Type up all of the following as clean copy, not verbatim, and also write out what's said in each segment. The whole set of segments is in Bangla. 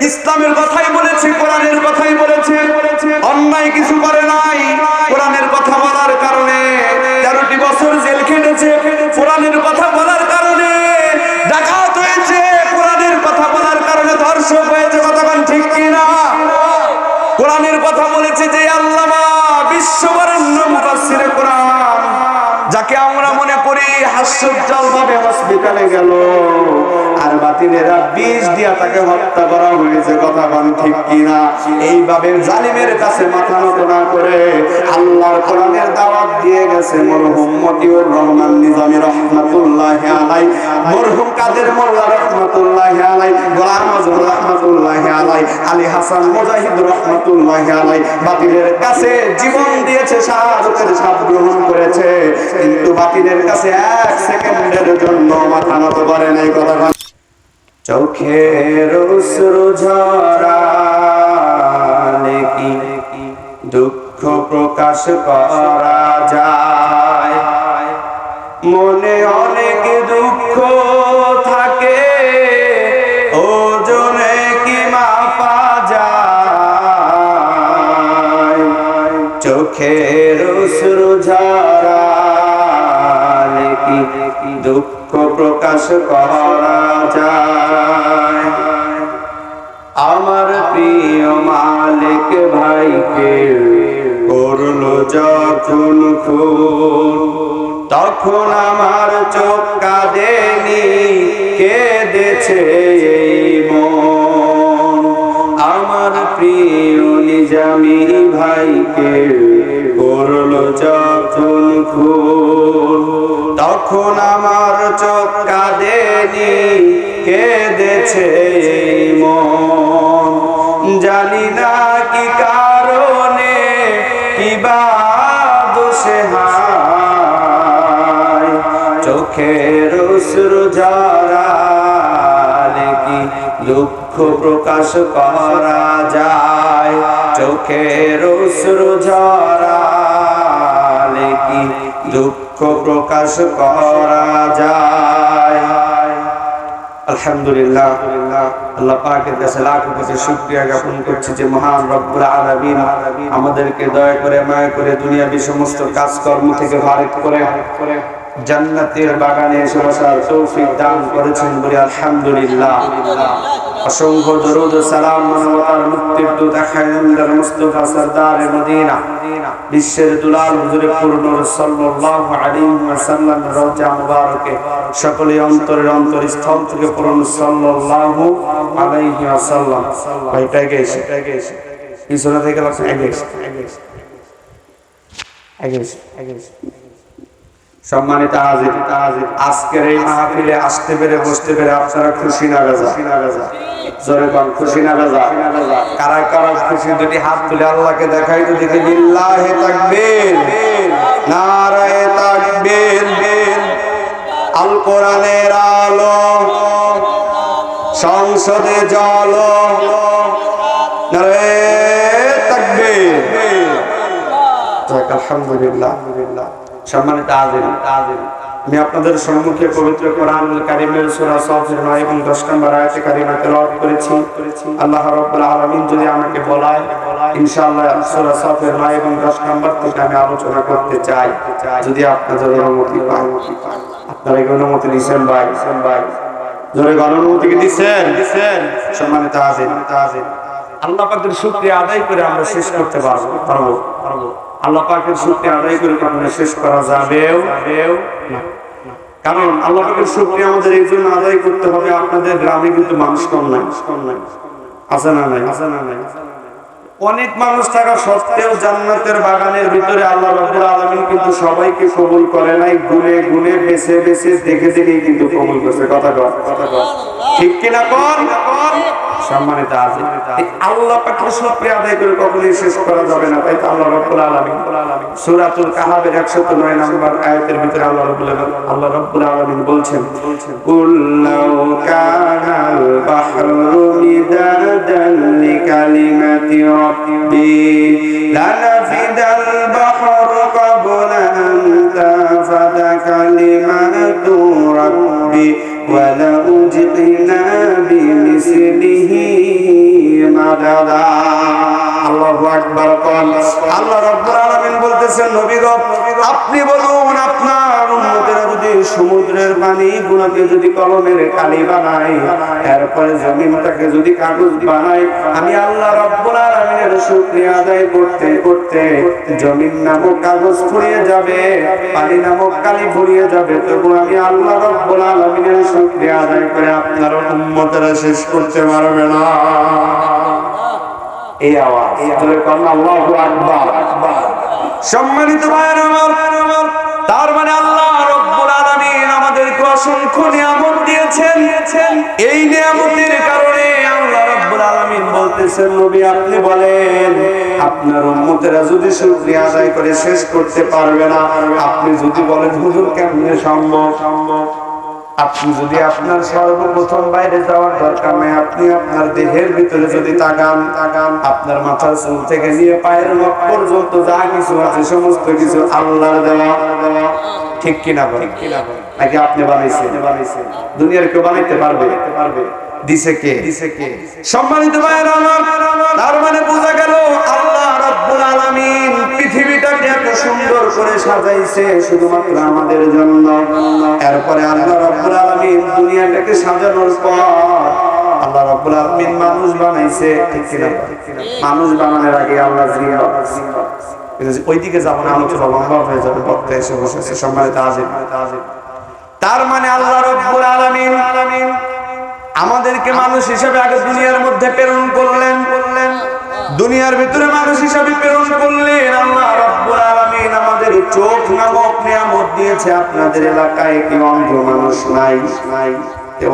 ইসলামের কথাই বলেছে, কোরআনের কথাই বলেছে, অন্যায় কিছু করে নাই। কোরআনের কথা বলার কারণে 13টি বছর জেল খেটেছে, কোরআনের কথা বলার কারণে ডাকাত হয়েছে, কোরআনের কথা বলার কারণে ধর্ষক হয়েছে। কতক্ষণ ঠিক কিনা? কোরআনের কথা বলেছে যে আল্লামা বিশ্ববরেণ্য মুফাসসিরে কোরআন, যাকে আমরা মনে করি হাস্যোজ্জ্বল ভাবে হসপিটালে গেল, আর বাতিলেরা বিষ দিয়া তাকে হত্যা করা হয়েছে। কথা বল ঠিক কিনা? এইভাবে জালিমের কাছে মাথা নত না করে আল্লাহর কোরআনের দাওয়াত দিয়ে গেছে মরহুম মতিউর রহমান নিজামী রহমাতুল্লাহি আলাইহি, মরহুম কাদের মোল্লা রহমাতুল্লাহি আলাইহি, গোলাম আজম রহমাতুল্লাহি আলাইহি, আলী হাসান মুজাহিদ রহমাতুল্লাহি আলাইহি। বাতিলের কাছে জীবন দিয়েছে, শাহাদাতের স্বাদ গ্রহণ করেছে, কিন্তু বাতিলের কাছে এক সেকেন্ডের জন্য মাথা নত করে নাই। কথা চোখের অশ্রু ঝরালে কি দুঃখ প্রকাশ করা যায়? মনে অনেক দুঃখ থাকে, ওজনে কি মাপা যায়? চোখের অশ্রু ঝরালে কি দুঃখ প্রকাশ করা যায়? আমার প্রিয় মালিক ভাইকে করলো যখন খুন, তখন আমার চোখ কাঁদেনি, কেঁদেছে এই মন। আমার প্রিয় নিজামী ভাইকে করলো যখন খুন, তখন আমার চোখ কাঁদেনি, কেঁদেছে এই মন। জানি না কি কারণে, কি বা দোষে হায়, চোখের অশ্রু ঝরালে কি দুঃখ প্রকাশ করা যায়? চোখের অশ্রু ঝরালে কি দুঃখ প্রকাশ করা যায়? আলহামদুলিল্লাহ, আল্লাহ পাকের কাছে লাখ কোটি শুকরিয়া জ্ঞাপন করছি যে মহান রব্বুল আলামিন আমাদেরকে দয়া করে মায়া করে দুনিয়াবি সমস্ত কাজকর্ম থেকে ফারিগ করে জান্নাতের বাগানে এসে বসার তৌফিক দান করেছেন বলে আলহামদুলিল্লাহ। অসংখ্য দরুদ ও সালাম মানবতার মুক্তির দূত খায়রুল মুস্তাফা সরদারে মদিনা, বিশ্বের দুলাল হুজুরে পূর্ণর সাল্লাল্লাহু আলাইহি ওয়াসাল্লাম রওজা মুবারকে সকলে অন্তরের অন্তরস্থল থেকে পূর্ণ সাল্লাল্লাহু আলাইহি ওয়াসাল্লাম। ভাইটা গেছে পিছনে থেকে গেছে। সম্মানিত হাজির, আজকের এই মাহফিলে আসতে পেরে বসতে পেরে আপনারা খুশি না বেজা? জোরে বল, খুশি না বেজা? কারা কারা খুশি? দুটি হাত তুলে আল্লাহকে দেখাই তো দেখি। লিল্লাহি তাকবীর, নারায়ে তাকবীর। আল কোরআনের আলো, সংসদে জলো, নারায়ে তাকবীর। আলহামদুলিল্লাহ। সম্মানিত হাজির, আমি আপনাদের সম্মুখে পবিত্র কোরআনুল কারীমের সূরা সাফের 9 এবং 10 নম্বর আয়াতে কারিমা তেলাওয়াত করেছি। আল্লাহ রাব্বুল আলামিন যদি আমাকে বলায় ইনশাআল্লাহ সূরা সাফের 9 এবং 10 নম্বর থেকে আমি আলোচনা করতে চাই, যদি আপনাদের অনুমতি পাই। আপনারা কি অনুমতি দিবেন ভাই? জোরে অনুমতি কি দিবেন? সম্মানিত হাজির, আল্লাহ পাকের শুকরিয়া আদায় করে আমরা শেষ করতে পারবো। আল্লাহ পাকের শুকরিয়া আদায় করে কখনো শেষ করা যাবেও না। কারণ আল্লাহ পাকের শুকরিয়া আমাদের এই জন্য আদায় করতে হবে, আপনাদের গ্রামে কিন্তু মানুষ কম নাই, আছে না নাই? অনেক মানুষ থাকা সত্ত্বেও জান্নাতের বাগানের ভিতরে আল্লাহ রাব্বুল আলামিন কিন্তু সবাইকে কবুল করে নাই, গুনে গুনে বেছে বেছে দেখে দেখে কিন্তু কবুল করছে। কথা কর, ঠিক কিনা কর? সম্মানিত হাজির, আল্লাহ পাকের শুকরিয়া আদায় করে কখনোই শেষ করা যাবে না। তাই তো আল্লাহ রাব্বুল আলামিন সূরাতুল কাহাফের 109 নম্বর আয়াতের ভিতরে আল্লাহ রাব্বুল আলামিন বলছেন, কুল্লাউ কানাল বাহরু মিদাদান লিকালিমাতি রাব্বি লানাফিদাল বাহরু ক্বাবলা আন তানফাদা কালিমাতু রাব্বি ওয়ালাউ জি'না বিমিসলিহি কোন। আল্লাহ রাব্বুল আলামিন বলতেছেন নবী গো আপনি বলুন আপনার উম্মতেরা যদি সমুদ্রের পানি গুলোকে যদি কলমের কালি বানায়, এরপরে জমিনটাকে যদি কাগজ বানায়, আমি আল্লাহ রাব্বুল আলামিনের শুকরিয়া আদায় করতে করতে জমিন নামক কাগজ ফুরিয়ে যাবে, পানি নামক কালি ফুরিয়ে যাবে, তবু আমি আল্লাহ রাব্বুল আলামিনের শুকরিয়া আদায় করে আপনার উম্মতেরা শেষ করতে পারবে না। এই আওয়াজ জোরে বলুন আল্লাহু আকবার। সম্মানিত ভাইরা আমার, তার মানে আল্লাহ রাব্বুল আলামিন আমাদেরকে অসংখ্য নিয়ামত দিয়েছেন। এই নিয়ামতের কারণে আল্লাহ রাব্বুল আলামিন বলতেছেন নবী আপনি বলেন আপনার উম্মতেরা যদি শুকরিয়া আদায় করে শেষ করতে পারবে না, আপনি যদি বলেন হুজুর কেমনে সম্ভব? আপনি যদি আপনার সর্বপ্রথম বাইরে যাওয়ার দরকার নেই, আপনি আপনার দেহের ভিতরে যদি তাকান, আপনার মাথার চুল থেকে নিয়ে পায়ের নখ পর্যন্ত যা কিছু আছে সমস্ত কিছু আল্লাহর দেওয়া। ঠিক কিনা বলেন? নাকি আপনি বানাইছেন? দুনিয়ার কেউ বানাইতে পারবে? দিছে কে? সম্মানিত ভাইরা আমার, তার মানে বোঝা গেল আল্লাহ রাব্বুল আলামিন পৃথিবীটাকে এত সুন্দর করে সাজাইছে শুধুমাত্র আমাদের জন্য। এরপরে আল্লাহ রাব্বুল আলামিন দুনিয়াটাকে সাজানোর পর আল্লাহ রাব্বুল আলামিন মানুষ বানাইছে। ঠিক কিনা? মানুষ বানানোর আগে আল্লাহ জিন ওইদিকে যাব না, আলোচনা লম্বা হয়ে যাবে, বক্তা এসে বসেছে। সম্মানিত হাজির, তার মানে আল্লাহ রাব্বুল আলামিন আমাদেরকে মানুষ হিসেবে আগে দুনিয়ার মধ্যে প্রেরণ করলেন, দুনিয়ার ভিতরে মানুষ হিসেবে প্রেরণ করলেন। আল্লাহ রাব্বুল আলামিন আমাদের চোখ নামক নিয়ামত দিয়েছে। আপনাদের এলাকায় কি অন্ধ মানুষ নাই?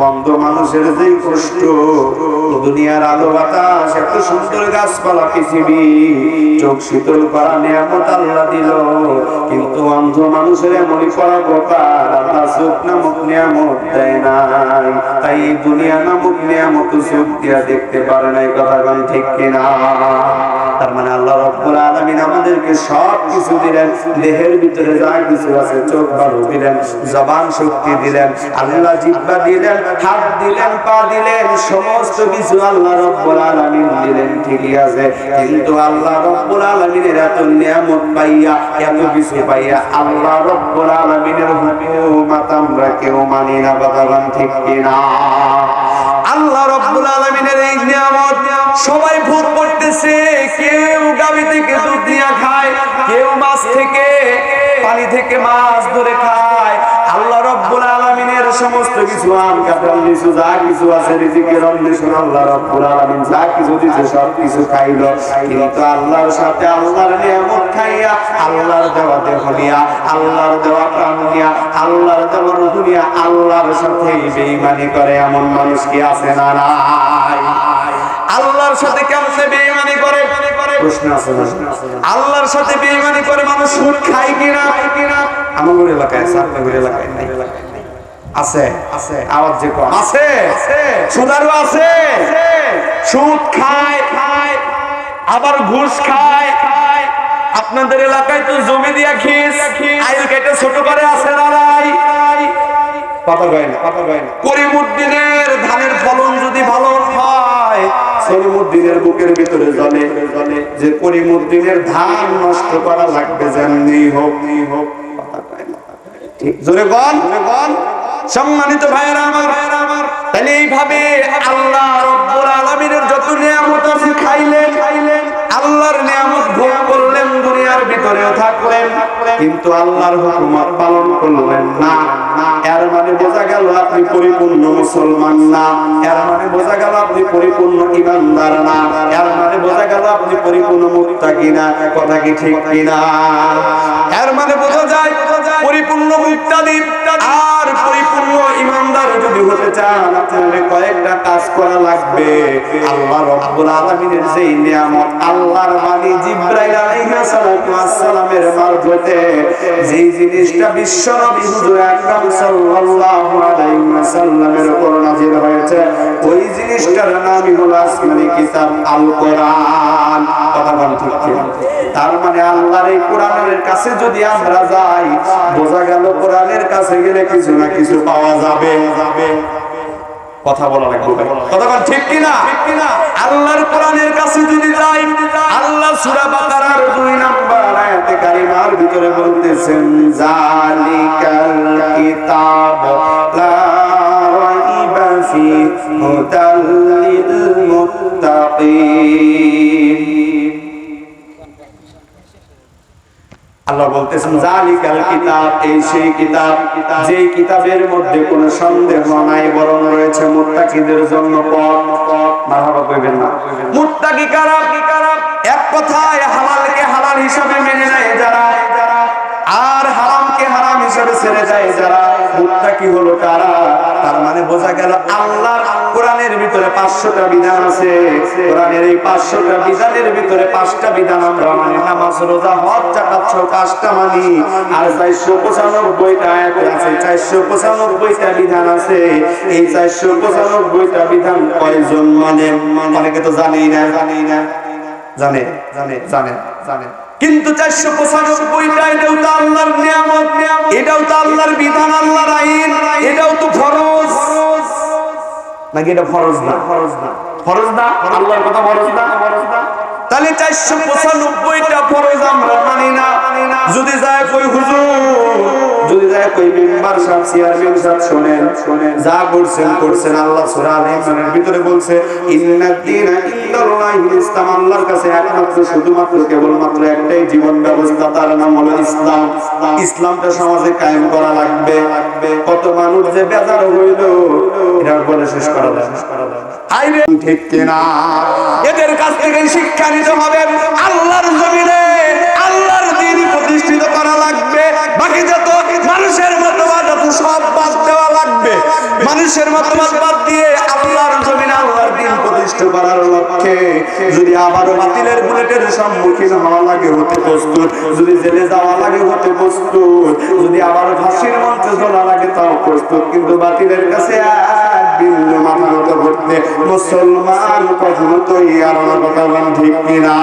অন্ধ মানুষের যে কষ্ট, দুনিয়ার আলো বাতাস, এত সুন্দর গাছপালা, পৃথিবী, চোখ শীতল করা নিয়ামত আল্লাহ দিল, কিন্তু অন্ধ মানুষের এমনই পড়া গোপাল আল্লাহ চোখ নামক নিয়ামত দেয় নাই। তাই এই দুনিয়া নামক নিয়ামত চোখ দিয়া দেখতে পারে নাই। কথা বলেন ঠিক কিনা? তার মানে আল্লাহ রাব্বুল আলামিন আমাদেরকে সব কিছু দিলেন, দেহের ভিতরে যা কিছু আছে, চোখ ভালো দিলেন, জবান শক্তি দিলেন, আল্লাহ জিহ্বা দিলেন, হাত দিলেন, পা দিলেন, সমস্ত কিছু আল্লাহ রাব্বুল আলামিন দিলেন। ঠিকই আছে, কিন্তু আল্লাহ রাব্বুল আলামিনের এত নিয়ামত পাইয়া, এত কিছু পাইয়া আল্লাহ রাব্বুল আলামিনের হুকুমত আমরা কেউ মানি না। বাবা ঠিক কিনা? আল্লাহ রাব্বুল আলামিনের এই নিয়ামত সবাই ভোগ করতেছে। কেউ গাভী থেকে দুধ নিয়ে খায়, কেউ মাছ থেকে, পানি থেকে মাছ ধরে খায়। আল্লাহ রাব্বুল আলামিনের সমস্ত কিছু, আম কাঁঠাল লিচু যা কিছু আছে, রিজিকের অন্বেষণ আল্লাহ রাব্বুল আলামিন যা কিছু দিয়েছে সব কিছু খাইল। কিন্তু আল্লাহর সাথে আল্লাহর নিয়ামত খাইয়া, আল্লাহর দেওয়া দেহ নিয়া, আল্লাহর দেওয়া প্রাণ নিয়া, আল্লাহর দেওয়া রূহ নিয়া আল্লাহর সাথে বেঈমানি করে এমন মানুষ কি আছে না নাই? আল্লাহর সাথে কেমনে বেঈমানি করে? প্রশ্ন আছে না? আল্লাহর সাথে বেঈমানি করে মানুষ সুদ খায় কিনা? আমাদের এলাকায় আছে, আপনাদের এলাকায় নাই? আছে? আওয়াজ যে কম আছে। সুদারু আছে, সুদ খায়, আবার ঘুষ খায়। আপনাদের এলাকায় তো জমি দিয়া খিস, আইল কেটে ছোট করে আছে না নাই? কথা কয় না? করিমউদ্দিনের ধানের ফলন যদি ভালো হয়, করিমউদ্দিনের বুকের ভিতরে জ্বলে যে করিমউদ্দিনের ধান নষ্ট করা লাগবে, যেমনি হোক। জোরে বল। সম্মানিত ভাইরা আমার, তাহলে এইভাবে আল্লাহ রাব্বুল আলামিনের যত নিয়ামত আছে খাইলেন, আল্লাহর নিয়ামত ভোগ করলেন, দুনিয়ার ভিতরেও থাকলেন, কিন্তু আল্লাহর হুকুমত পালন করলেন না। এর মানে বোঝা গেল আপনি পরিপূর্ণ মুসলমান না। এর মানে বোঝা গেল আপনি পরিপূর্ণ ঈমানদার না। এর মানে বোঝা গেল আপনি পরিপূর্ণ মুত্তাকি না। কথা কি ঠিক কিনা? এর মানে বোঝা যায় পরিপূর্ণ মুত্তাকি আর পরিপূর্ণ ঈমানদার যদি হতে চান, আপনাদের কয়েকটা কাজ করা লাগবে। আল্লাহ রাব্বুল আলামিনের যেই নিয়ামত, আল্লাহর বাণী জিবরাইল আলাইহিস সালামের মারফতে যেই জিনিসটা বিশ্বনবী হুজুর আকরাম সাল্লাল্লাহু আলাইহি ওয়াসাল্লামের উপর নাযিল হয়েছে, ওই জিনিসটার নামই হলো আসমানি কিতাব আল কোরআন। কথা বলেন ঠিক কি? তার মানে আল্লাহর এই কোরআনের কাছে যদি আমরা যাই, বোঝা গেল কোরআনের কাছে গেলে কিছু না কিছু পাওয়া যাবে। কথা বলা লাগবে, কথা বল ঠিক কিনা? আল্লাহর কোরআনের কাছে যদি যাই, আল্লাহ সূরা বাকারার বলতেছেন জালিকাল কিতাব লা রাইবা ফি হুদাল লিল মুত্তাকিন। আল্লাহ বলতেছেন জালিকাল কিতাব, এই সেই কিতাব যেই কিতাবের মধ্যে কোনো সন্দেহ নাই, বরং রয়েছে মুত্তাকিদের জন্য পথ। মারহাবা কইবেন না? মুত্তাকি কারা? এক কথায় হালালকে হালাল হিসাবে মেনে নেয় যারা, আর হারামকে হারাম হিসাবে ছেড়ে যায় যারা, মুত্তাকি হলো তারা। তার মানে বোঝা গেল আল্লাহর কোরআনের ভিতরে 500টা বিধান আছে, কোরআনের এই 500টা বিধানের ভিতরে 5টা বিধান আমরা মানি, নামাজ রোজা হজ যাকাত সহ 5টা মানি, আর 495টা আয়াত আছে, 495টা বিধান আছে। এই 495টা বিধান কয়জন মানে? অনেকে তো জানেই না, জানে কিন্তু 495টা এটাও তো আল্লাহর নিয়ামত, এটাও তো আল্লাহর বিধান, আল্লাহর আইন, এটাও তো ফরজ নাকি? এটা ফরজ না? আল্লাহর কথা ফরজ না? তাহলে 495টা ফরজ আমরা মানি না। যদি যায় কই হুজুর, যদি যায় কই মেম্বার সাহেব, চেয়ারম্যান সাহেব, শুনেন যা করছেন আল্লাহ সূরা আল ইমরানের ভিতরে বলছে ইন্নাদ দীনা ইনদাল্লাহিল ইসলাম, আল্লাহর কাছে একমাত্র শুধুমাত্র কেবলমাত্র একটাই জীবন ব্যবস্থা, তার নাম হলো ইসলাম। ইসলামটা সমাজে কায়েম করা লাগবে। কত মানুষ যে বেজার হইল, এটা বলে শেষ করা যায় না। ঠিক কিনা? এদের কাছ থেকে শিক্ষা নিতে হবে, আল্লাহর জমিনে আল্লাহর দ্বীন প্রতিষ্ঠিত করা লাগবে। বাকি যত মানুষের মতবাদ সব বাদ দেওয়া লাগবে। মানুষের মতবাদ বাদ দিয়ে আল্লাহর জমিনে আল্লাহর দ্বীন প্রতিষ্ঠা করার লক্ষ্যে যদি আবারও বাতিলের বুলেটের সম্মুখীন হওয়া লাগে হতে প্রস্তুত, যদি জেলে যাওয়া লাগে হতে প্রস্তুত, যদি আবারও ফাঁসির মঞ্চে চলা লাগে তাও প্রস্তুত। কিন্তু বাতিলের কাছে মাথা নত করতে মুসলমান কখনো তৈরি আর কথা ঠিক কিনা?